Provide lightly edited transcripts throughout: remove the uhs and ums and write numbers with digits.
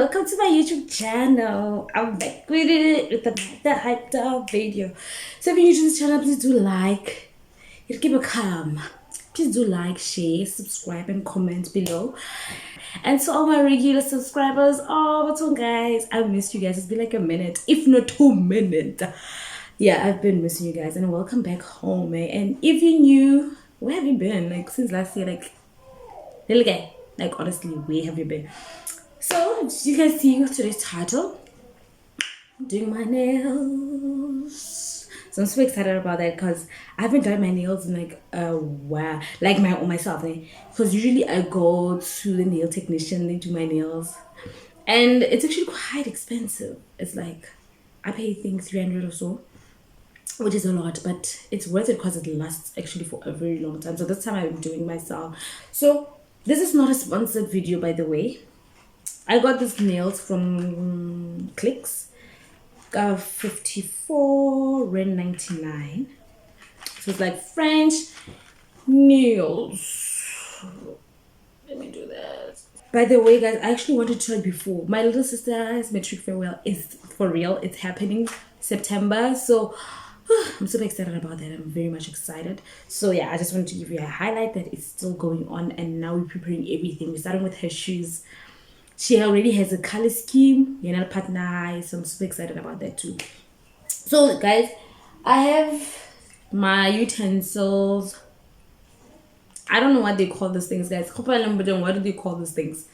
welcome to my YouTube channel. I'm back with it with another hyped up video. So if you're new to this channel, please do like, give a calm. Please do like, share, subscribe, and comment below. And to all my regular subscribers, oh, what's on, guys? I missed you guys. It's been like a minute, if not 2 minutes. Yeah, I've been missing you guys, and welcome back home, eh? And if you're new, where have you been? Like since last year, like little guy. Like honestly, where have you been? So you guys see today's title, I'm doing my nails. So I'm so excited about that because I haven't done my nails in like a while, like myself, because usually I go to the nail technician, they do my nails, and it's actually quite expensive. It's like I pay 300 or so, which is a lot, but it's worth it because it lasts actually for a very long time. So this time I'm doing myself. So this is not a sponsored video, by the way. I got these nails from Clicks, 54.99. So it's like French nails. Let me do that. By the way, guys, I actually wanted to try before. My little sister's matric farewell is for real. It's happening September. So I'm super excited about that. I'm very much excited. So yeah, I just wanted to give you a highlight that it's still going on, and now we're preparing everything. We're starting with her shoes. She already has a color scheme, you know, partner, so I'm super excited about that too. So guys, I have my utensils. I don't know what they call these things, guys. What do they call these things?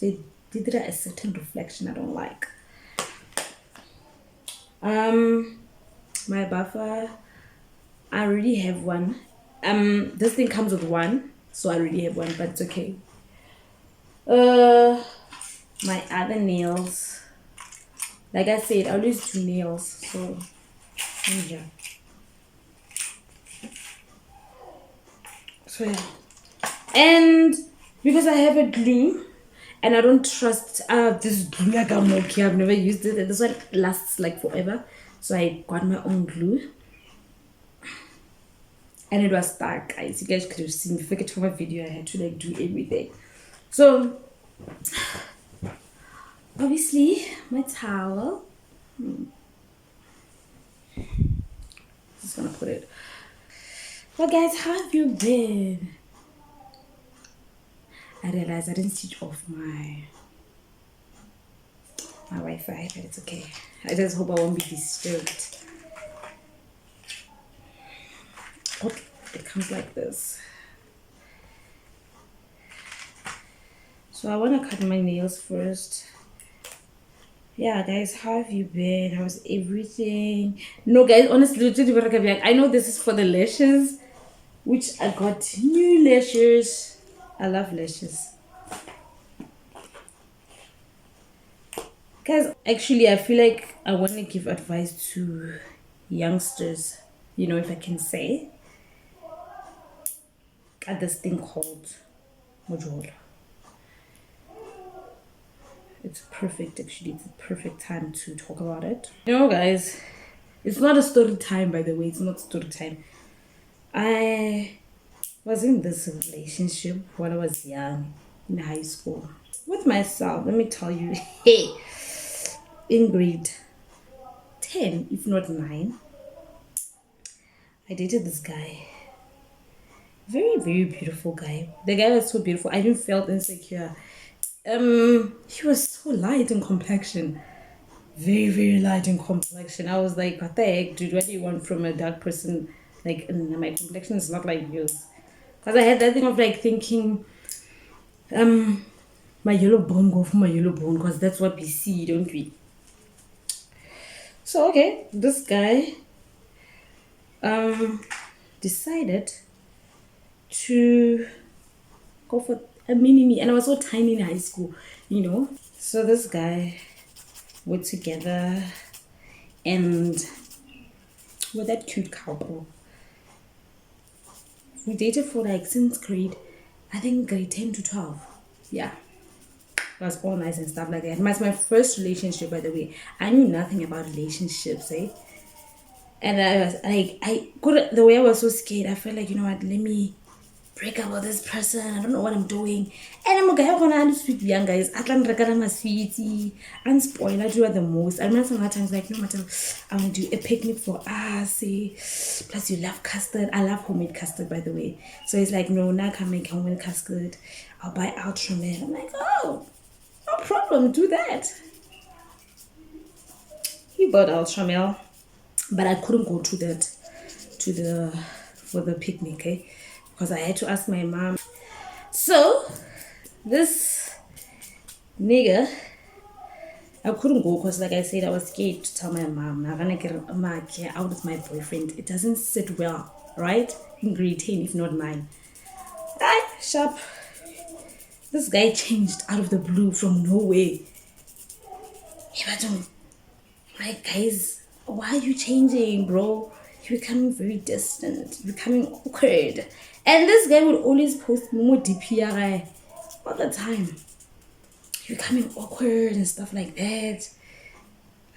They did a certain reflection I don't like. My buffer, I already have one. This thing comes with one, so I already have one, but it's okay. My other nails, like I said, I always do nails, so yeah. So yeah, and because I have a glue and I don't trust this glue, like I'm okay, I've never used it, and this one lasts like forever, so I got my own glue. And it was stuck, guys. You guys could have seen. If I could my video, I had to like do everything. So obviously my towel. Just gonna put it. Well, guys, how have you been? I realized I didn't switch off my Wi-Fi, but it's okay. I just hope I won't be disturbed. It comes like this. So I want to cut my nails first. Yeah, guys, how have you been? How's everything? No, guys, honestly, I know this is for the lashes, which I got new lashes. I love lashes. Guys, actually, I feel like I want to give advice to youngsters, you know, if I can say, at this thing called Mojola. It's perfect, actually. It's a perfect time to talk about it. You know, guys, it's not a story time, by the way. It's not story time. I was in this relationship when I was young, in high school, with myself. Let me tell you, hey, in grade 10, if not 9, I dated this guy. Very, very beautiful guy. The guy was so beautiful. I didn't feel insecure. He was so light in complexion. Very, very light in complexion. I was like, what the heck, dude? What do you want from a dark person? Like, my complexion is not like yours. Because I had that thing of like thinking, my yellow bone, go for my yellow bone, because that's what we see, don't we? So okay, this guy decided to go for a mini-me, and I was so tiny in high school, you know. So this guy, we're together, and we're that cute couple. We dated for like since grade 10 to 12. Yeah, it was all nice and stuff like that. It was my first relationship, by the way. I knew nothing about relationships, eh? And I was like, the way I was so scared, I felt like, you know what, let me break up with this person. I don't know what I'm doing. And I'm okay. I'm gonna sweet young guys. I can't record my sweetie and spoil. I do it the most. I remember some times like no matter I want to do a picnic for us. Plus you love custard. I love homemade custard by the way. So it's like no, now I can make homemade custard. I'll buy Ultra Man. I'm like, oh, no problem, do that. He bought Ultra Mail, but I couldn't go to that for the picnic, eh? Because I had to ask my mom. So this nigga, I couldn't go because like I said, I was scared to tell my mom I'm gonna get out with my boyfriend. It doesn't sit well, right? In grade 10, if not 9. Right, sharp. This guy changed out of the blue from nowhere. Like, guys, why are you changing, bro? You're becoming very distant. You're becoming awkward. And this guy would always post more DPI all the time. You're becoming awkward and stuff like that.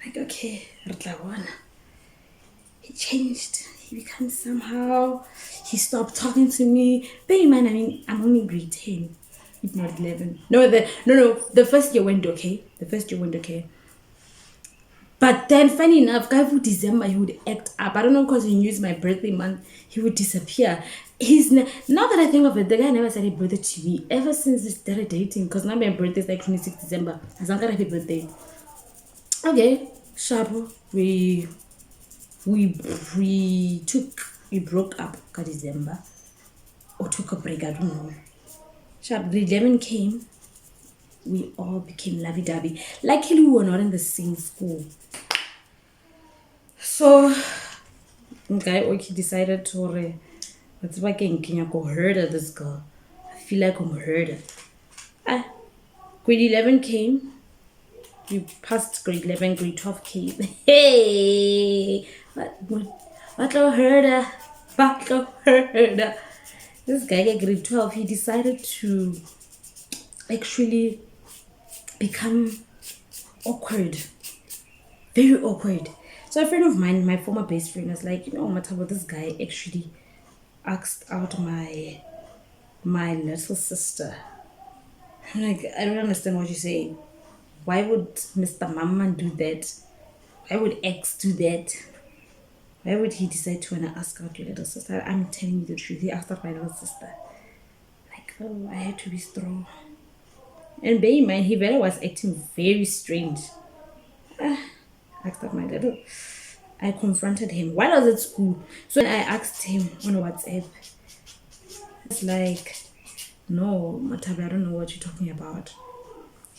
Like, okay, he changed. He became somehow. He stopped talking to me. Bear in mind, I mean, I'm only grade 10, if not 11. No, the first year went okay. But then, funny enough, guy for December, he would act up. I don't know, because he knew it's my birthday month, he would disappear. Now that I think of it, the guy never said happy birthday to me ever since we started dating. Because now my birthday is like 26th December. I was not happy birthday. Okay, sharp. We broke up in December. Or took a break, I don't know. Sharp, grade 11 came. We all became lovey-dovey. Luckily, we were not in the same school. So, guy okay decided to let's work in Kenya go herder this girl. I feel like I'm herder. Grade 11 came. We passed grade 11, grade 12 came. Hey! What herder? This guy at grade 12, he decided to actually become awkward. Very awkward. So a friend of mine, my former best friend, was like, Matabo, this guy actually asked out my little sister. I'm like, I don't understand what you're saying. Why would Mr. Mama do that? Why would X do that? Why would he decide to want to ask out your little sister? I'm telling you the truth. He asked out my little sister. Like, oh, I had to be strong. And bear in mind, he very was acting very strange. Asked out my little. I confronted him while I was at school. So I asked him on WhatsApp. It's like, no, Matabe, I don't know what you're talking about.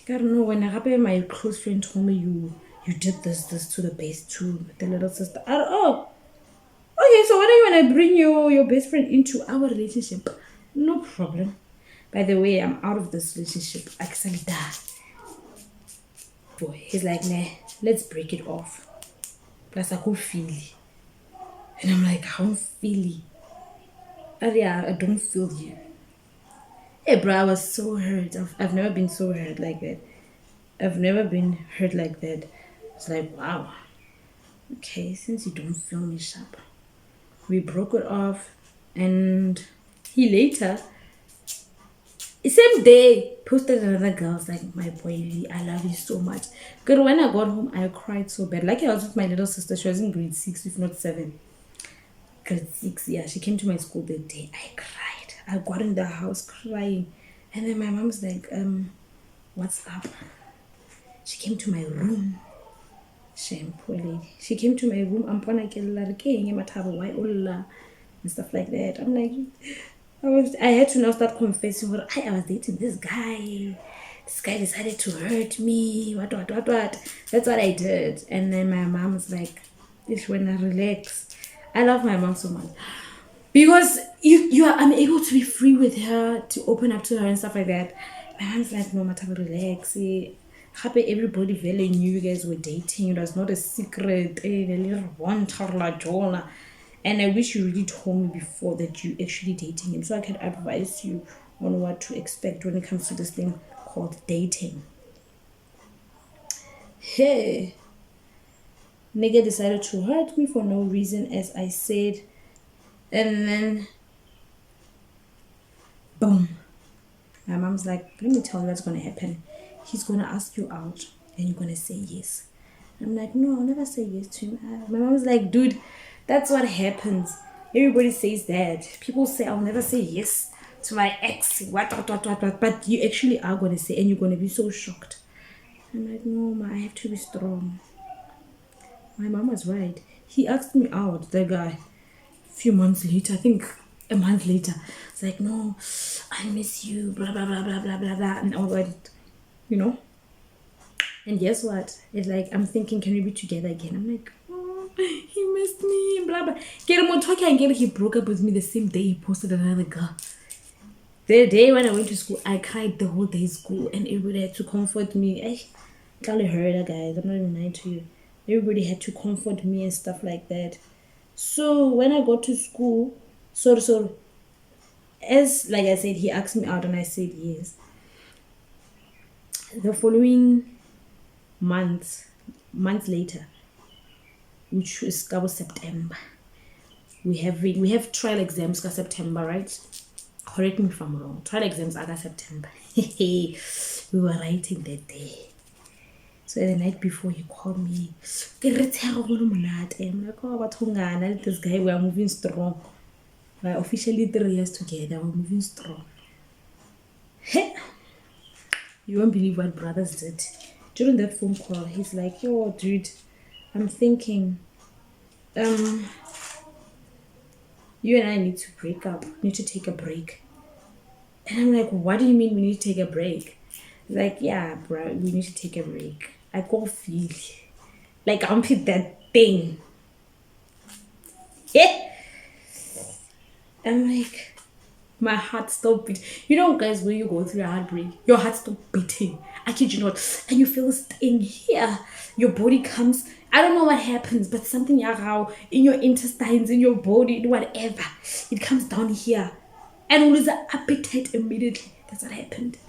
I don't know, when my close friend told me you did this to the base to the little sister. Okay, so when are you gonna bring your best friend into our relationship? No problem. By the way, I'm out of this relationship. Boy, he's like, nah, let's break it off. Plus, I could feel it. And I'm like, I don't feel it. I don't feel you. Hey, bro, I was so hurt. I've never been so hurt like that. I've never been hurt like that. It's like, wow. Okay, since you don't feel me, sharp. We broke it off. And he later, same day, posted another girl. I was like, my boy, I love you so much. Because when I got home, I cried so bad. Like I was with my little sister. She was in grade 6, if not 7. Grade 6, yeah. She came to my school that day. I cried. I got in the house crying. And then my mom's like, what's up? She came to my room. Shame, poor lady. She came to my room. I'm gonna get and stuff like that. I'm like, I had to now start confessing what I was dating this guy. This guy decided to hurt me. What. That's what I did. And then my mom was like, "Ish, when I relax." I love my mom so much. Because I'm able to be free with her, to open up to her and stuff like that. My mom's like, no matter, relax. Happy everybody really knew you guys were dating. It was not a secret. And I wish you really told me before that you actually dating him, so I can advise you on what to expect when it comes to this thing called dating. Hey, nigga decided to hurt me for no reason, as I said. And then Boom. My mom's like, let me tell you what's gonna happen. He's gonna ask you out and you're gonna say yes. I'm like, no, I'll never say yes to him. My mom's like, dude, that's what happens. Everybody says that. People say I'll never say yes to my ex. What. But you actually are gonna say, and you're gonna be so shocked. I'm like, no, ma, I have to be strong. My mom was right. He asked me out, the guy. A few months later, I think a month later, it's like, no, I miss you, blah blah blah blah blah blah blah, and all that, you know. And guess what? It's like I'm thinking, can we be together again? I'm like, oh, he missed me, blah blah. Get him on talking again. He broke up with me the same day he posted another girl. The day when I went to school, I cried the whole day in school, and everybody had to comfort me. I totally heard that, guys. I'm not even lying to you. Everybody had to comfort me and stuff like that. So when I got to school, so as like I said, he asked me out and I said yes. The following months later, which was September, we have trial exams for September, right? Correct me if I'm wrong. Trial exams are September. We were writing that day. So the night before he called me, I'm like, oh, but this guy, we are moving strong. We're officially 3 years together. We're moving strong. You won't believe what brothers did. During that phone call, he's like, yo, dude, I'm thinking, you and I need to break up. We need to take a break. And I'm like, what do you mean we need to take a break? He's like, yeah, bro, we need to take a break. I go feel like I'm hit that thing. Yeah. I'm like, my heart stopped beating. You know, guys, when you go through a heartbreak, your heart stops beating. I kid you not. And you feel this thing here. Your body comes. I don't know what happens, but something in your intestines, in your body, whatever. It comes down here. And we lose the appetite immediately. That's what happened.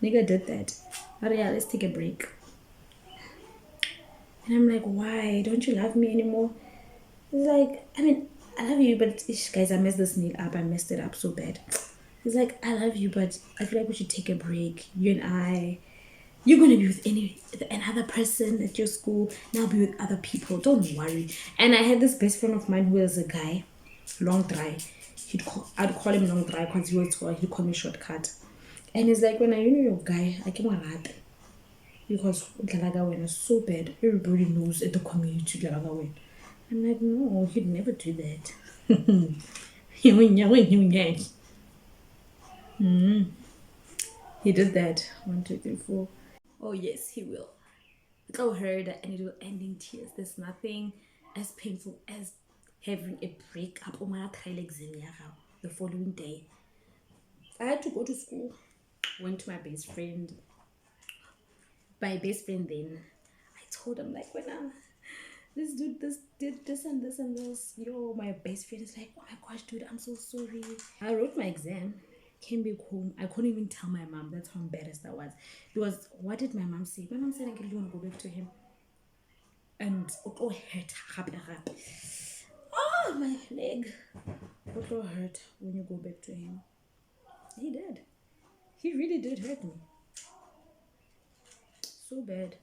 Nigga did that. But yeah, let's take a break. And I'm like, why? Don't you love me anymore? He's like, I mean, I love you, but guys, I messed this nail up. I messed it up so bad. He's like, I love you, but I feel like we should take a break. You and I. You're gonna be with another person at your school. Now be with other people. Don't worry. And I had this best friend of mine who was a guy, long dry. I'd call him long dry because he'd call me shortcut. And he's like, when I know your guy, I came around because Galagawen is so bad. Everybody knows at the community Galagawen. I'm like, no, he'd never do that. He did that. 1, 2, 3, 4. Oh yes, he will. Go heard and it will end in tears. There's nothing as painful as having a breakup on my the following day. I had to go to school. Went to my best friend. My best friend then. I told him like when this dude did this and this and this. Yo, my best friend is like, oh my gosh, dude, I'm so sorry. I wrote my exam. Came back home. I couldn't even tell my mom. That's how embarrassed I was. Because what did my mom say? My mom said I really want to go back to him. And it all hurt. Oh, my leg. It all hurt when you go back to him. He did. He really did hurt me. So bad.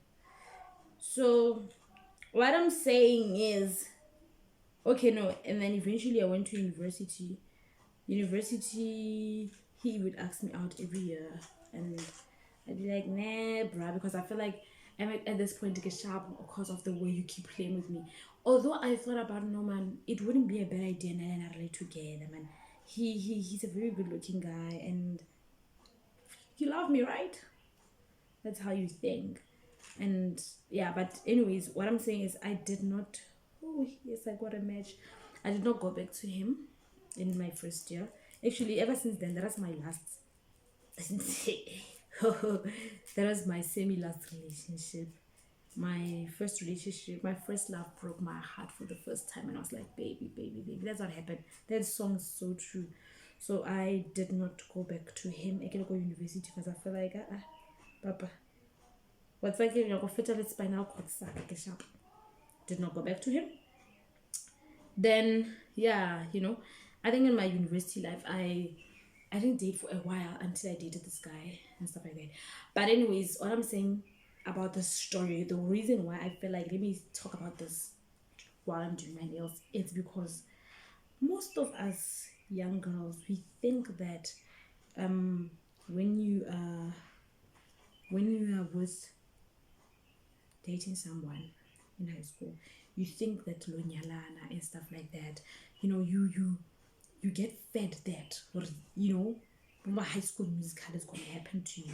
So what I'm saying is, okay, no, and then eventually I went to university. He would ask me out every year, and I'd be like, nah, bruh, because I feel like I'm at this point to get sharp because of the way you keep playing with me. Although I thought about, no, man, it wouldn't be a bad idea now and I relate together, man. He's a very good looking guy, and you love me, right? That's how you think. And yeah, but anyways, what I'm saying is I did not, oh yes, I got a match. I did not go back to him in my first year. Actually, ever since then, that was my last that was my semi-last relationship. My first love broke my heart for the first time, and I was like, baby, baby, baby. That's what happened. That song is so true. So I did not go back to him. I can go university because I feel like, Papa, what's like you go fetal spinal cord sack sharp. Did not go back to him. Then yeah, I think in my university life I didn't date for a while until I dated this guy and stuff like that. But anyways, what I'm saying about this story, the reason why I feel like let me talk about this while I'm doing my nails, it's because most of us young girls, we think that um when you are with dating someone in high school, you think that lonyalana and stuff like that, you get fed that, or my high school musical is going to happen to you.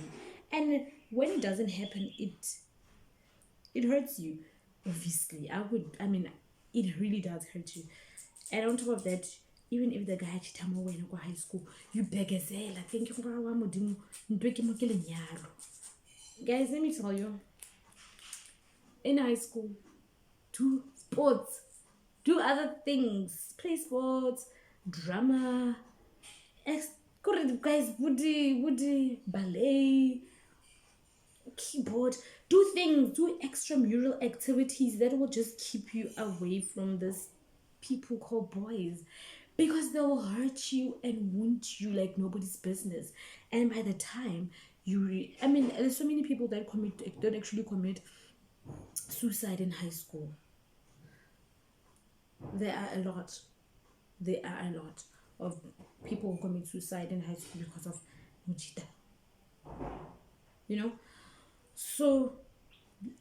And when it doesn't happen, it hurts you. Obviously, I mean, it really does hurt you. And on top of that, even if the guy cheat mo wena go high school, you begezela thank you wa modimo ntwe ke mo ke lenyalo. Guys, let me tell you, in high school, do sports, do other things, play sports, drama, guys, woody, ballet, keyboard, do things, do extramural activities that will just keep you away from this people called boys, because they will hurt you and wound you like nobody's business. And by the time I mean, there's so many people that actually commit suicide in high school. There are a lot of people who commit suicide in high school because of mujita, you know. So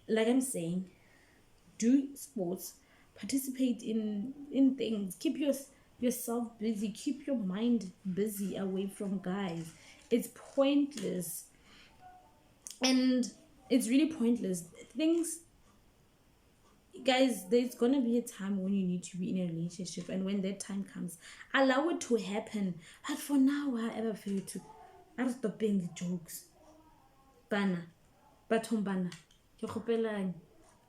like I'm saying, do sports, participate in things, keep yourself busy, keep your mind busy away from guys. It's pointless, and it's really pointless things. Guys, there's gonna be a time when you need to be in a relationship, and when that time comes, allow it to happen. But for now, however, for you to, I'm stopping the jokes. Bana, bana,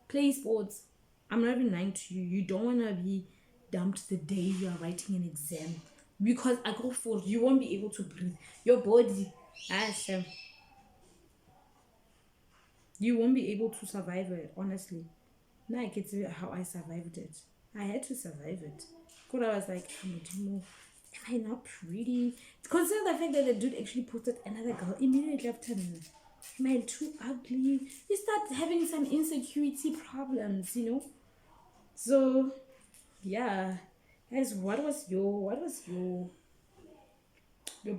play sports. I'm not even lying to you. You don't wanna be dumped the day you are writing an exam, because I go for you won't be able to breathe. Your body, Shem, you won't be able to survive it. Honestly, now I can tell you how I survived it. I had to survive it. Because I was like, am I not pretty? Consider the fact that the dude actually posted another girl immediately after me. Am I too ugly? You start having some insecurity problems, So yeah, guys, what was your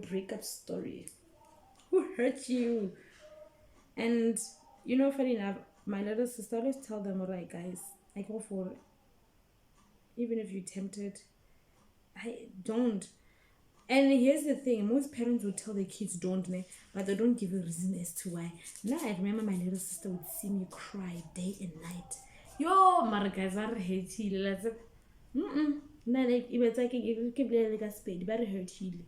breakup story? Who hurt you? And funny enough, my little sister always tell them, all right, guys, I go for it. Even if you're tempted, I don't. And here's the thing, most parents would tell their kids don't, but they don't give a reason as to why. Now I remember my little sister would see me cry day and night. Yo, mara guys, I hate you. Like, like if it's spade, but hurt you.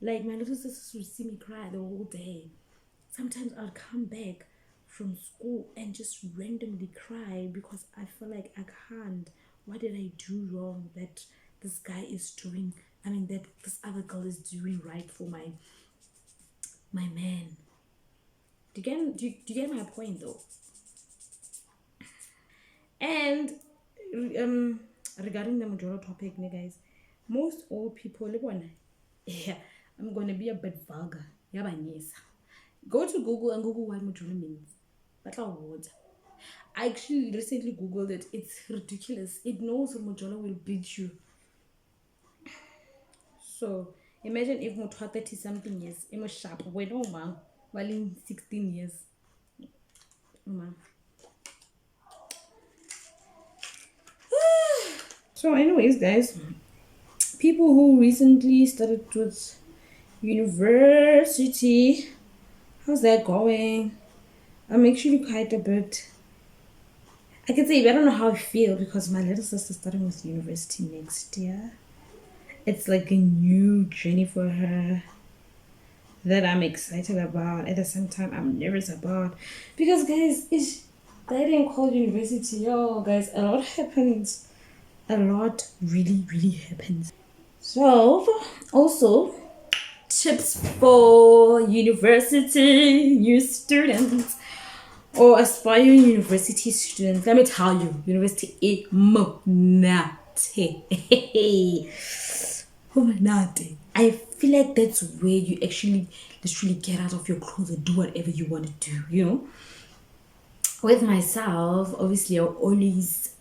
Like my little sister would see me cry the whole day. Sometimes I'll come back from school and just randomly cry because I feel like I can't. What did I do wrong that this guy is doing? I mean, that this other girl is doing right for my man. Do you get my point though? And regarding the majority topic, guys, most old people, yeah, I'm gonna be a bit vulgar. Go to Google and Google what Mujolo means. That's our word. I actually recently Googled it. It's ridiculous. It knows Mujolo will beat you. So imagine if Mutwa 30 something years, I'm sharp. Wait, oh man, while in 16 years. Oh man. So anyways, guys, people who recently started with university, how's that going? I'm actually quite a bit, I can say I don't know how I feel because my little sister's starting with university next year. It's like a new journey for her that I'm excited about. At the same time, I'm nervous about, because guys, they didn't call university. Yo, guys, a lot happens. A lot really, really happens. So, also, tips for university new students or aspiring university students. Let me tell you, university is monate. I feel like that's where you actually literally get out of your clothes and do whatever you want to do, you know. With myself, obviously, I'll always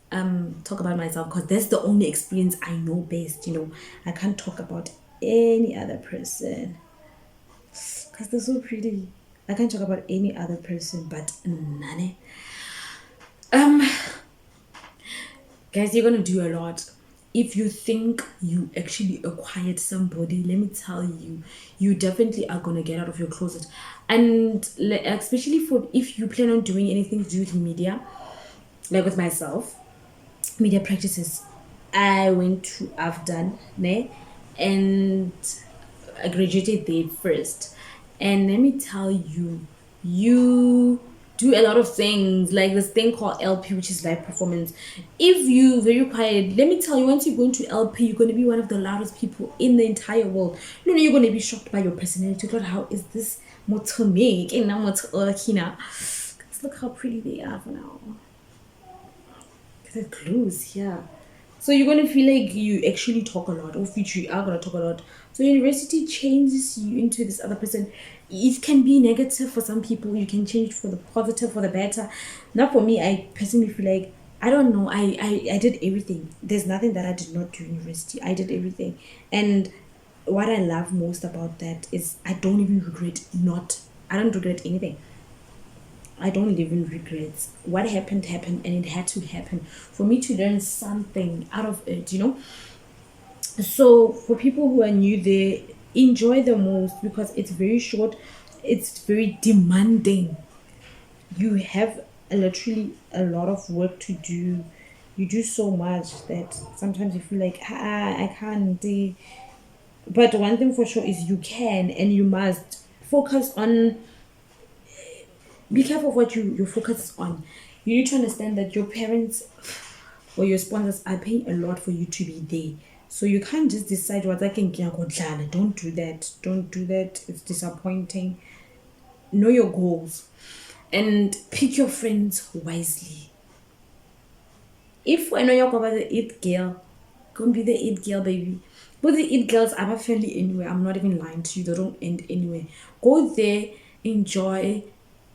talk about myself because that's the only experience I know best, you know. I can't talk about any other person because they're so pretty. I can't talk about any other person but Nane. Guys, you're gonna do a lot. If you think you actually acquired somebody, let me tell you, you definitely are gonna get out of your closet. And especially for if you plan on doing anything to do with media, like with myself, media practices. I went to Afghan, ne, and I graduated there first. And let me tell you, you do a lot of things like this thing called LP, which is live performance. If you very quiet, let me tell you, once you go into LP, you're going to be one of the loudest people in the entire world. No, you're going to be shocked by your personality. God, how is this motomik and now motomikina? Look how pretty they are for now. The clues, yeah. So you're gonna feel like you actually talk a lot, or future you are gonna talk a lot. So university changes you into this other person. It can be negative for some people. You can change for the positive, for the better. Now for me, I personally feel like I don't know. I did everything. There's nothing that I did not do in university. I did everything, and what I love most about that is I don't even regret not. I don't regret anything. I don't live in regrets. What happened happened, and it had to happen for me to learn something out of it, you know. So for people who are new, they enjoy the most because it's very short, it's very demanding. You have literally a lot of work to do. You do so much that sometimes you feel like I can't do. But one thing for sure is you can, and you must focus on. Be careful of what you focus on. You need to understand that your parents or your sponsors are paying a lot for you to be there. So you can't just decide what I can get. Don't do that. Don't do that. It's disappointing. Know your goals and pick your friends wisely. If I know you're going to the it girl, go be the it girl, baby. But the it girls are fairly anywhere. I'm not even lying to you. They don't end anywhere. Go there, enjoy.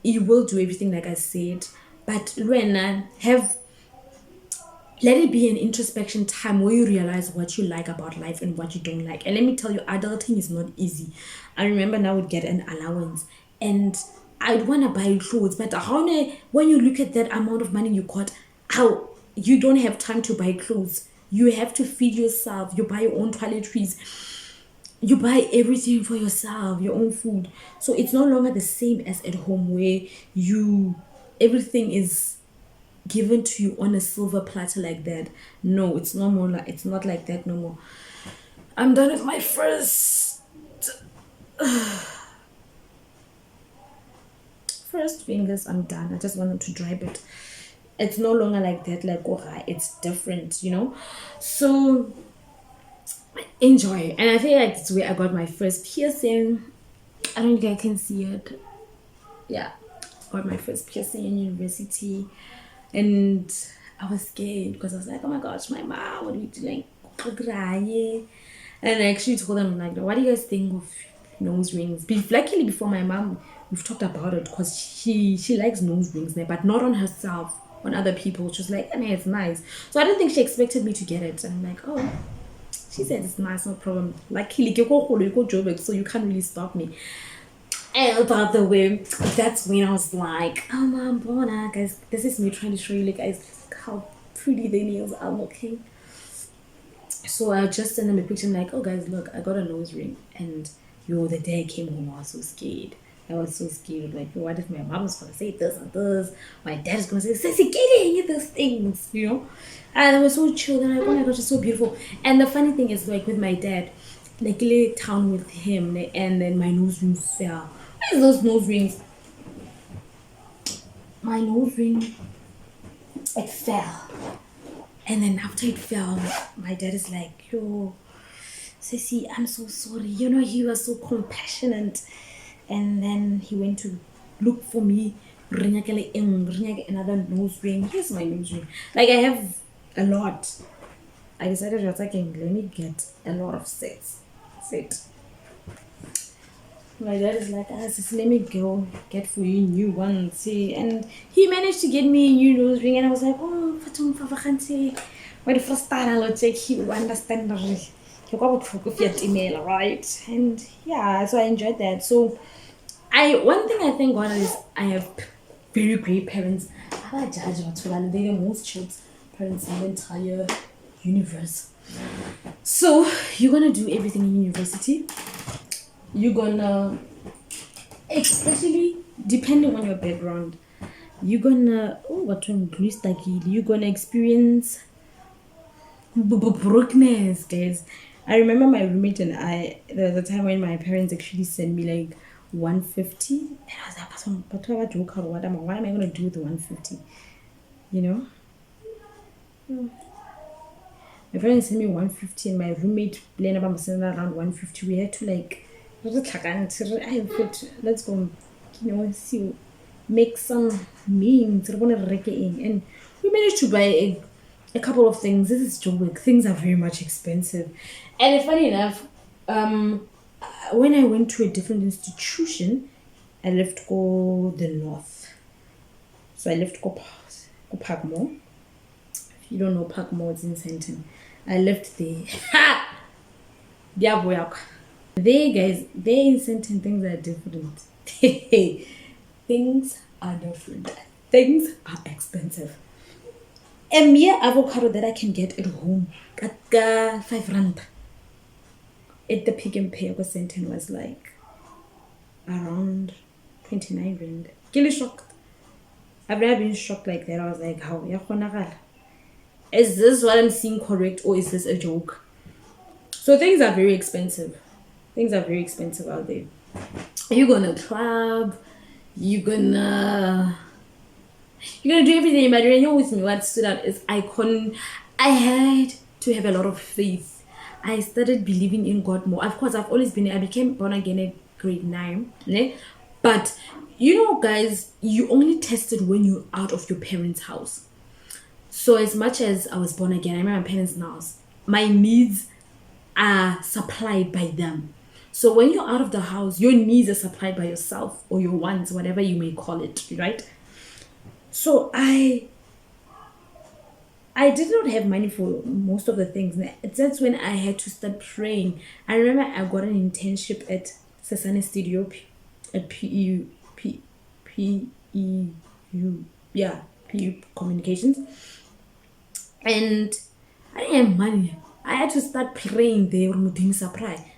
You will do everything like I said, but Luena, let it be an introspection time where you realize what you like about life and what you don't like. And let me tell you, adulting is not easy. I remember now I would get an allowance and I'd want to buy clothes, but when you look at that amount of money you got, how you don't have time to buy clothes. You have to feed yourself. You buy your own toiletries. You buy everything for yourself, your own food. So it's no longer the same as at home where everything is given to you on a silver platter like that. No, it's no more like it's not like that no more. I'm done with my first fingers. I'm done. I just want them to dry, but it's no longer like that. Like it's different, you know. So enjoy. And I feel like it's where I got my first piercing. I don't think I can see it. Yeah, got my first piercing in university, and I was scared because I was like, oh my gosh, my mom, what are you doing? And I actually told them, like, what do you guys think of nose rings? Luckily before my mom, we've talked about it because she likes nose rings, but not on herself, on other people. She was like, and it's nice. So I don't think she expected me to get it. And I'm like, oh, she said it's nice, no problem. Luckily, so you can't really stop me. And by the way, that's when I was like, oh my bona, guys, this is me trying to show you guys how pretty the nails are looking. So I just sent them a picture. I'm like, oh guys, look, I got a nose ring. And the day I came home, I was so scared. I was so scared. Like, what if my mom was gonna say this and this? My dad is gonna say, Sissy, get those things, you know? And I was so chill. And I'm like, oh my gosh, it's so beautiful. And the funny thing is, like, with my dad, like, lay down with him, and then my nose ring fell. What is those nose rings? My nose ring, it fell. And then after it fell, my dad is like, yo, Sissy, I'm so sorry. You know, he was so compassionate. And then he went to look for me, another nose ring. Here's my nose ring. Like, I have a lot. I decided that let me get a lot of sets. That's it. My dad is like, sis, let me go get for you new ones. See, and he managed to get me a new nose ring, and I was like, oh, Fatum Fafakanti. When the first time I would take, he would understand you got email, right? And yeah, so I enjoyed that. So one thing I thank God is I have very great parents. I judge what they're the most child's parents in the entire universe. So you're gonna do everything in university. You're gonna, especially depending on your background, you're gonna you're gonna experience brokenness, guys. I remember my roommate and I, there was a time when my parents actually sent me like 150, and I was like, but what am I gonna do with the 150? You know? My parents sent me 150 and my roommate playing about around 150. We had to like, let's go, see, make some means, and we managed to buy a couple of things. This is Joburg. Things are very much expensive. And funny enough, when I went to a different institution, I left go the north. So I left go Parkmore. If you don't know Parkmore, it's in Senton. I left there. Ha! There, guys, there in Senton, things are different. Things are different. Things are expensive. A mere avocado that I can get at home at 5 rand at the Pick and Pay of Senton was like around 29 rand. Really shocked. I've never been shocked like that. I was like, how? Is this what I'm seeing correct, or is this a joke? So things are very expensive. Things are very expensive out there. You're gonna club. You're gonna do everything. But you know, with me, what stood out is I had to have a lot of faith. I started believing in God more. Of course, I became born again at grade 9. Ne? But you know, guys, you only tested when you're out of your parents' house. So as much as I was born again, I remember my parents' house, my needs are supplied by them. So when you're out of the house, your needs are supplied by yourself, or your wants, whatever you may call it, right? So I did not have money for most of the things. That's when I had to start praying. I remember I got an internship at Sasane Studio at PEU Communications. And I didn't have money. I had to start praying there,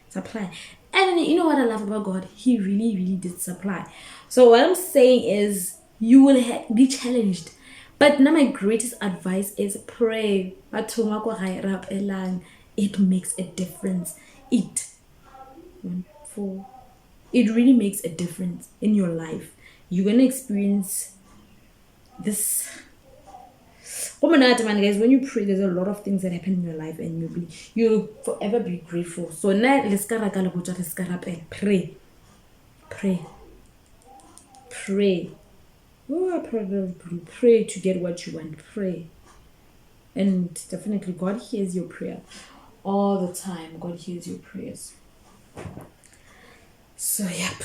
supply. And you know what I love about God? He really, really did supply. So what I'm saying is, you will be challenged. But now my greatest advice is pray. It makes a difference. It really makes a difference in your life. You're going to experience this. Guys, when you pray, there's a lot of things that happen in your life, and you'll forever be grateful. So now let's pray. Oh, pray to get what you want. Pray. And definitely God hears your prayer all the time. God hears your prayers. So yep.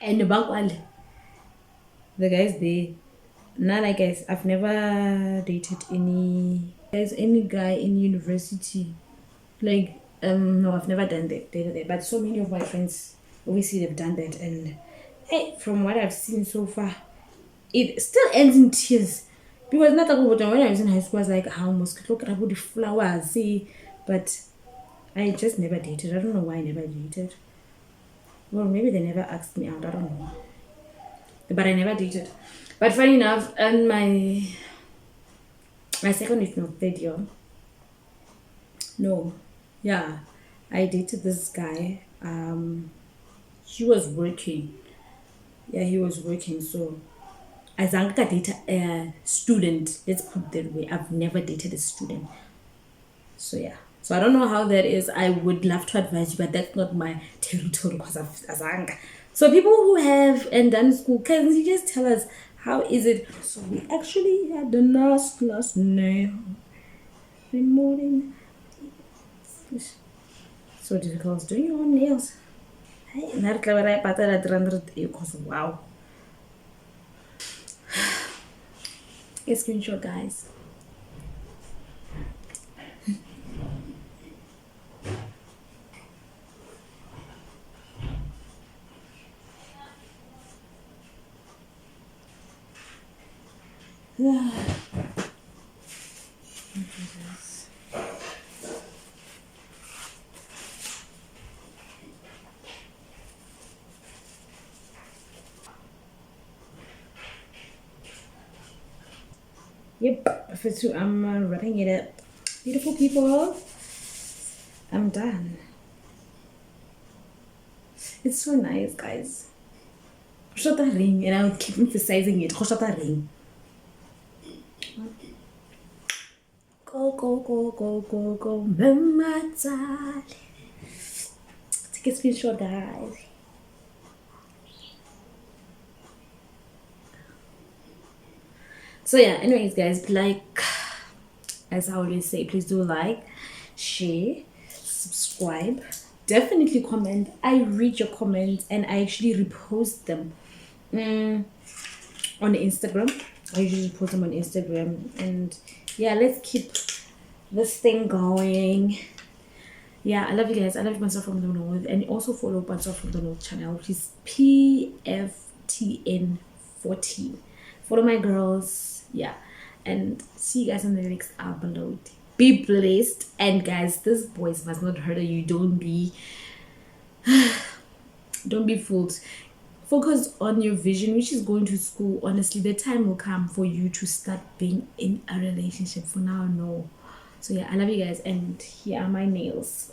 And the guys, guys, I've never dated any guy in university. Like, no, I've never dated that. But so many of my friends, obviously, they've done that. And hey, from what I've seen so far, it still ends in tears. Because not about when I was in high school, I was like, how must look about the flowers, see? But I just never dated. I don't know why I never dated. Well, maybe they never asked me out. I don't know. But I never dated. But funny enough, and my second, if not third year, I dated this guy. He was working. Yeah, he was working. So I dated a student. Let's put it that way. I've never dated a student. So yeah. So I don't know how that is. I would love to advise you, but that's not my territory because of Azanga. So people who have and done school, can you just tell us how is it? So we actually had the last nail. every morning. It's so difficult doing your own nails. Hey, wow. A screenshot, guys. Yep, for two, I'm wrapping it up. Beautiful people, I'm done. It's so nice, guys. Shut that ring, and I'll keep emphasizing it. Shut that ring. Go, go, go, go, go, go, mama. Take a screenshot, guys. So yeah, anyways, guys, like, as I always say, please do like, share, subscribe, definitely comment. I read your comments and I actually repost them on Instagram. I usually post them on Instagram, and yeah, let's keep this thing going. Yeah, I love you guys. I love you, Pantsula from the North, and also follow Pantsula from the North channel, which is PFTN14. Follow my girls. Yeah, and see you guys in the next upload. Be blessed, and guys, this voice must not hurt you. Don't be fooled. Focus on your vision, which is going to school. Honestly, the time will come for you to start being in a relationship. For now, no. So yeah, I love you guys, and here are my nails.